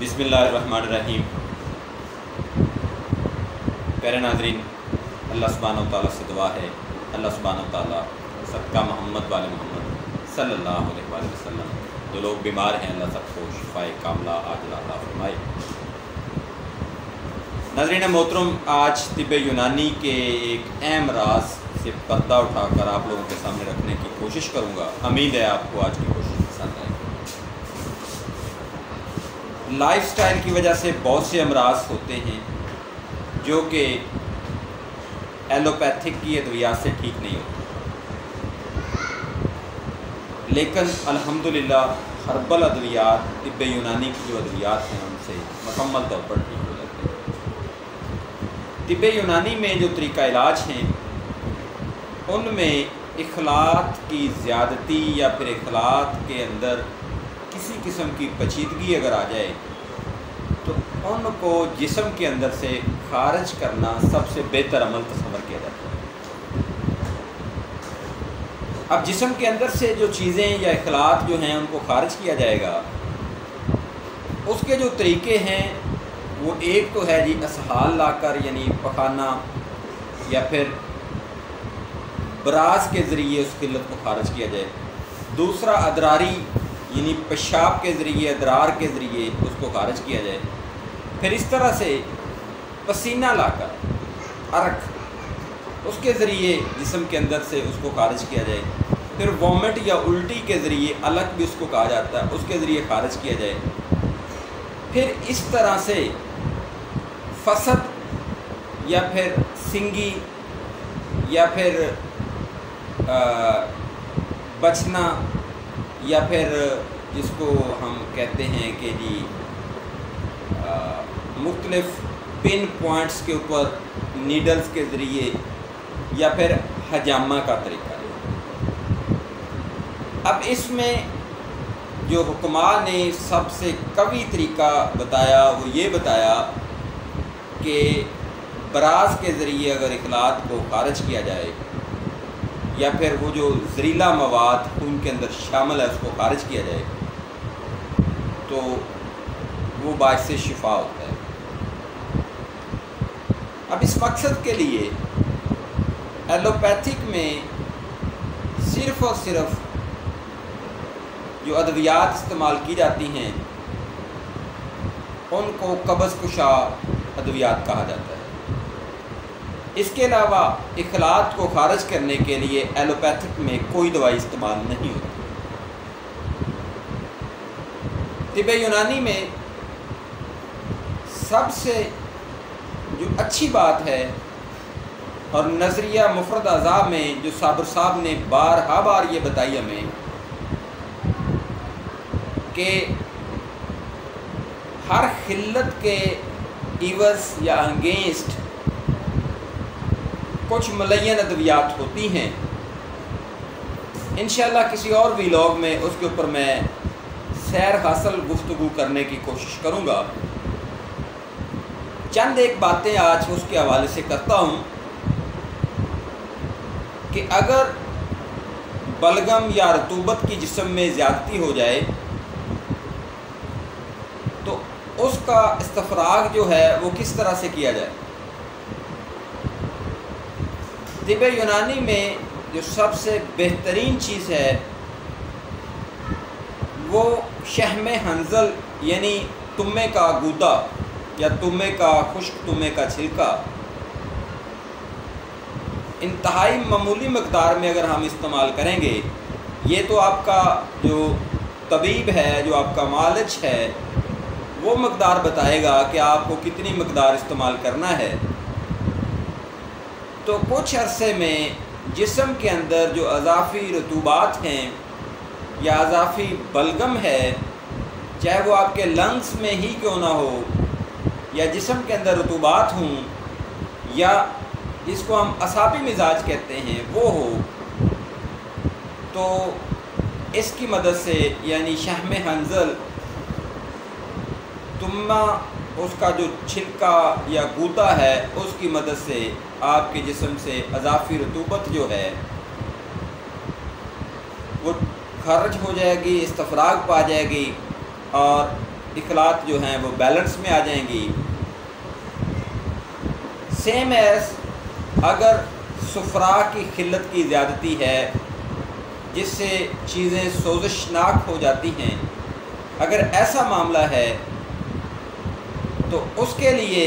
بسم اللہ الرحمن الرحیم۔ پیارے ناظرین، اللہ سبحانہ و تعالیٰ سے دعا ہے اللہ سبحانہ و تعالیٰ صدقہ محمد والے محمد صلی اللہ علیہ وآلہ وسلم جو لوگ بیمار ہیں اللہ سب کو شفائے کاملہ عاجلہ عطا فرمائے۔ ناظرین محترم، آج طب یونانی کے ایک اہم راز سے پردہ اٹھا کر آپ لوگوں کے سامنے رکھنے کی کوشش کروں گا۔ امید ہے آپ کو آج کی کوشش پسند آئے۔ لائف سٹائل کی وجہ سے بہت سے امراض ہوتے ہیں جو کہ ایلوپیتھک کی ادویات سے ٹھیک نہیں ہوتے، لیکن الحمدللہ ہربل ادویات، طب یونانی کی جو ادویات ہیں ان سے مکمل طور پر ٹھیک ہو جاتے ہیں۔ طب یونانی میں جو طریقہ علاج ہیں ان میں اخلاط کی زیادتی یا پھر اخلاط کے اندر کسی قسم کی پیچیدگی اگر آ جائے تو ان کو جسم کے اندر سے خارج کرنا سب سے بہتر عمل تصور کیا جاتا ہے۔ اب جسم کے اندر سے جو چیزیں یا اخلاط جو ہیں ان کو خارج کیا جائے گا، اس کے جو طریقے ہیں وہ ایک تو ہے اسہال لا کر یعنی پخانہ یا پھر براز کے ذریعے اس قلت کو خارج کیا جائے، دوسرا ادراری یعنی پیشاب کے ذریعے ادرار کے ذریعے اس کو خارج کیا جائے، پھر اس طرح سے پسینہ لا کر عرق اس کے ذریعے جسم کے اندر سے اس کو خارج کیا جائے، پھر وومٹ یا الٹی کے ذریعے الگ بھی اس کو کہا جاتا ہے، اس کے ذریعے خارج کیا جائے، پھر اس طرح سے فسد یا پھر سنگی یا پھر بچنا یا پھر جس کو ہم کہتے ہیں کہ مختلف پن پوائنٹس کے اوپر نیڈلز کے ذریعے یا پھر حجامہ کا طریقہ ہے۔ اب اس میں جو حکماء نے سب سے قوی طریقہ بتایا وہ یہ بتایا کہ براز کے ذریعے اگر اخلاط کو خارج کیا جائے یا پھر وہ جو زہریلا مواد خون کے اندر شامل ہے اس کو خارج کیا جائے تو وہ باعث شفا ہوتا ہے۔ اب اس مقصد کے لیے ایلوپیتھک میں صرف اور صرف جو ادویات استعمال کی جاتی ہیں ان کو قبض کشا ادویات کہا جاتا ہے۔ اس کے علاوہ اخلاط کو خارج کرنے کے لیے ایلوپیتھک میں کوئی دوائی استعمال نہیں ہوتی۔ طب یونانی میں سب سے جو اچھی بات ہے اور نظریہ مفرد اعضاء میں جو صابر صاحب نے بارہا بار یہ بتائی ہمیں کہ ہر خلت کے عوض یا انگینسٹ کچھ ملین ادویات ہوتی ہیں۔ انشاءاللہ کسی اور ویلاگ میں اس کے اوپر میں سیر حاصل گفتگو کرنے کی کوشش کروں گا۔ چند ایک باتیں آج اس کے حوالے سے کرتا ہوں کہ اگر بلغم یا رطوبت کی جسم میں زیادتی ہو جائے تو اس کا استفراغ جو ہے وہ کس طرح سے کیا جائے۔ طب یونانی میں جو سب سے بہترین چیز ہے وہ شحم حنظل یعنی تمے کا گودا یا تمے کا خشک تمے کا چھلکا انتہائی معمولی مقدار میں اگر ہم استعمال کریں گے، یہ تو آپ کا جو طبیب ہے جو آپ کا معالج ہے وہ مقدار بتائے گا کہ آپ کو کتنی مقدار استعمال کرنا ہے، تو کچھ عرصے میں جسم کے اندر جو اضافی رطوبات ہیں یا اضافی بلغم ہے، چاہے وہ آپ کے لنگس میں ہی کیوں نہ ہو یا جسم کے اندر رطوبات ہوں یا جس کو ہم اعصابی مزاج کہتے ہیں وہ ہو، تو اس کی مدد سے یعنی شحم حنظل تمہ اس کا جو چھلکا یا گوتا ہے اس کی مدد سے آپ کے جسم سے اضافی رطوبت جو ہے وہ خارج ہو جائے گی، استفراغ پا جائے گی اور इखलात जो हैं वो बैलेंस में आ जाएंगी। सेम एज अगर सुफरा की खिल्लत की ज़्यादती है जिससे चीज़ें सोजिशनाक हो जाती हैं, अगर ऐसा मामला है तो उसके लिए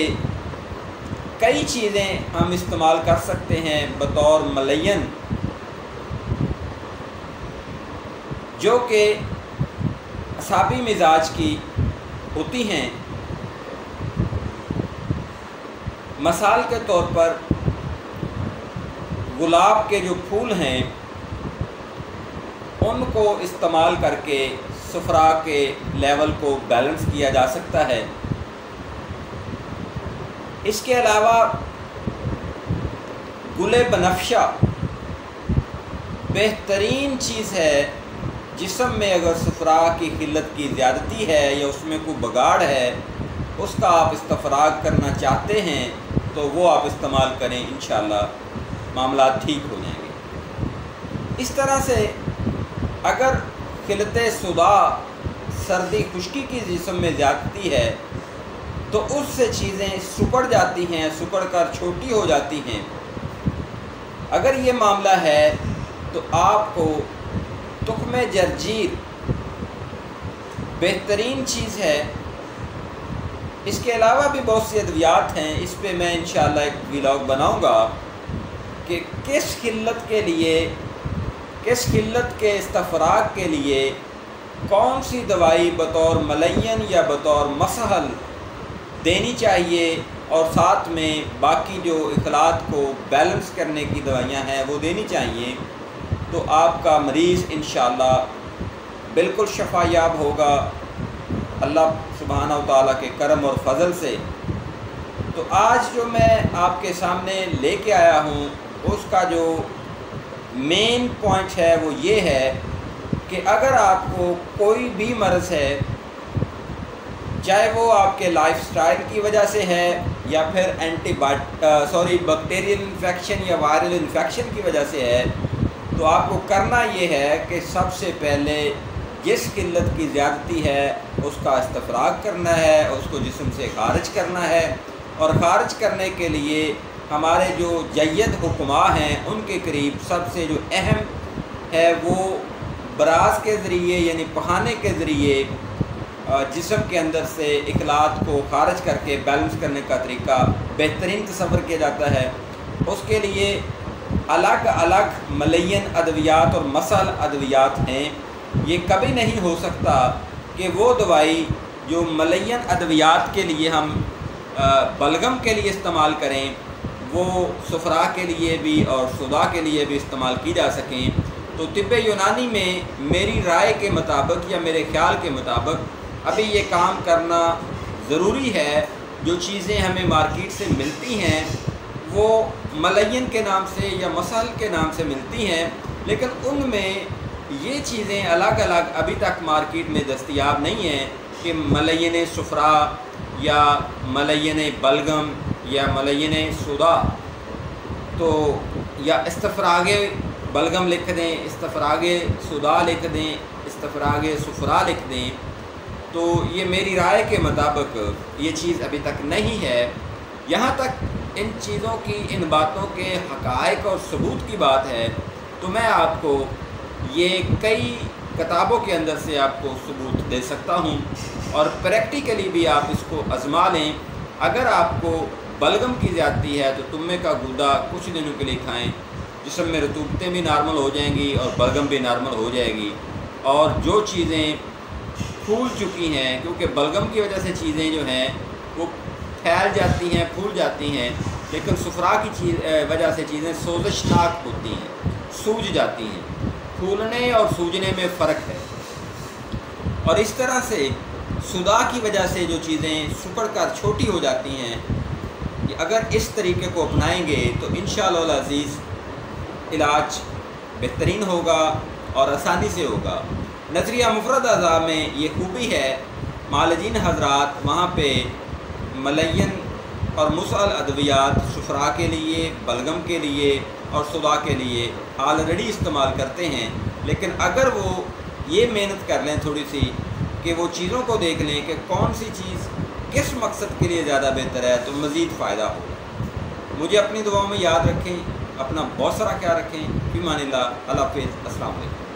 कई चीज़ें हम इस्तेमाल कर सकते हैं बतौर मलयन, जो कि असाबी मिजाज की होती हैं। मिसाल के तौर पर गुलाब के जो फूल हैं उनको इस्तेमाल करके सुफरा के लेवल को बैलेंस किया जा सकता है। इसके अलावा गुले बनफ्शा बेहतरीन चीज़ है। जिस्म में अगर सुफरा की किल्लत की ज़्यादती है या उसमें कोई बगाड़ है, उसका आप इस्तफराग करना चाहते हैं तो वो आप इस्तेमाल करें, इंशाअल्लाह मामला ठीक हो जाएंगे। इस तरह से अगर खिलत सुदा सर्दी खुश्की की जिस्म में ज़्यादती है तो उससे चीज़ें सुकड़ जाती हैं, सुकड़ कर छोटी हो जाती हैं। अगर ये मामला है तो आपको तुख्मे जर्जीर बेहतरीन चीज़ है। इसके अलावा भी बहुत सी अद्वियात हैं, इस पे मैं इंशाअल्लाह एक व्लॉग बनाऊंगा कि किस खिल्लत के लिए, किस खिल्लत के इस्तफराग के लिए कौन सी दवाई बतौर मलयन या बतौर मसहल देनी चाहिए और साथ में बाकी जो इखलात को बैलेंस करने की दवाइयाँ हैं वो देनी चाहिए, तो आपका मरीज़ इंशाअल्लाह बिल्कुल शफायाब होगा अल्लाह सुब्हानहू व तआला के करम और फजल से। तो आज जो मैं आपके सामने लेके आया हूँ उसका जो मेन पॉइंट है वो ये है कि अगर आपको कोई भी मर्ज़ है, चाहे वो आपके लाइफस्टाइल की वजह से है या फिर बैक्टीरियल इन्फेक्शन या वायरल इन्फेक्शन की वजह से है, तो आपको करना ये है कि सबसे पहले जिस किल्लत की ज़्यादती है उसका इस्तफराग करना है, उसको जिस्म से खारिज करना है। और ख़ारिज करने के लिए हमारे जो जय्यद हुक्मा हैं उनके करीब सबसे जो अहम है वो बराज के ज़रिए यानी पखाने के ज़रिए जिस्म के अंदर से इखलात को खारिज करके बैलेंस करने का तरीका बेहतरीन तसव्वुर किया जाता है। उसके लिए अलग अलग मलयन अद्वियात और मसल अद्वियात हैं। ये कभी नहीं हो सकता कि वो दवाई जो मलयन अद्वियात के लिए हम बलगम के लिए इस्तेमाल करें वो सुफरा के लिए भी और सुदा के लिए भी इस्तेमाल की जा सकें। तो तिब्बे यूनानी में मेरी राय के मुताबिक या मेरे ख्याल के मुताबिक अभी ये काम करना ज़रूरी है। जो चीज़ें हमें मार्केट से मिलती हैं वो मलयन के नाम से या मसल के नाम से मिलती हैं, लेकिन उनमें ये चीज़ें अलग अलग अभी तक मार्केट में दस्तयाब नहीं हैं कि मलयन सुफरा या मलयन बलगम या मलयन सुदा, तो या इस्तफरागे बलगम लिख दें, इस्तफरागे सुदा लिख दें, इस्तफरागे सुफरा लिख दें। तो ये मेरी राय के मुताबिक ये चीज़ अभी तक नहीं है। यहाँ तक इन चीज़ों की, इन बातों के हक़ाइक़ और सबूत की बात है तो मैं आपको ये कई किताबों के अंदर से आपको सबूत दे सकता हूँ और प्रैक्टिकली भी आप इसको आज़मा लें। अगर आपको बलगम की ज़्यादती है तो तुम्बे का गूदा कुछ दिनों के लिए खाएं, जिस्म में रतूबतें भी नॉर्मल हो जाएंगी और बलगम भी नॉर्मल हो जाएगी। और जो चीज़ें फूल चुकी हैं, क्योंकि बलगम की वजह से चीज़ें जो हैं वो फैल जाती हैं, फूल जाती हैं, लेकिन सुफरा की वजह से चीज़ें सोजिशनाक होती हैं, सूज जाती हैं। फूलने और सूजने में फ़र्क है। और इस तरह से सुदा की वजह से जो चीज़ें सुकड़ कर छोटी हो जाती हैं, अगर इस तरीके को अपनाएंगे तो इंशाअल्लाह अज़ीज़ इलाज बेहतरीन होगा और आसानी से होगा। नज़रिया मुफ़रद अज़ा में ये खूबी है, मालजीन हज़रात वहाँ पे मलयन और मुसल अद्वियात सुफरा के लिए, बलगम के लिए और सुदा के लिए ऑलरेडी इस्तेमाल करते हैं। लेकिन अगर वो ये मेहनत कर लें थोड़ी सी کہ وہ چیزوں کو دیکھ لیں کہ کون سی چیز کس مقصد کے لیے زیادہ بہتر ہے تو مزید فائدہ ہوگا۔ مجھے اپنی دعاؤں میں یاد رکھیں، اپنا بہت سارا خیال رکھیں۔ فی امان اللہ، اللہ حافظ، السلام علیکم۔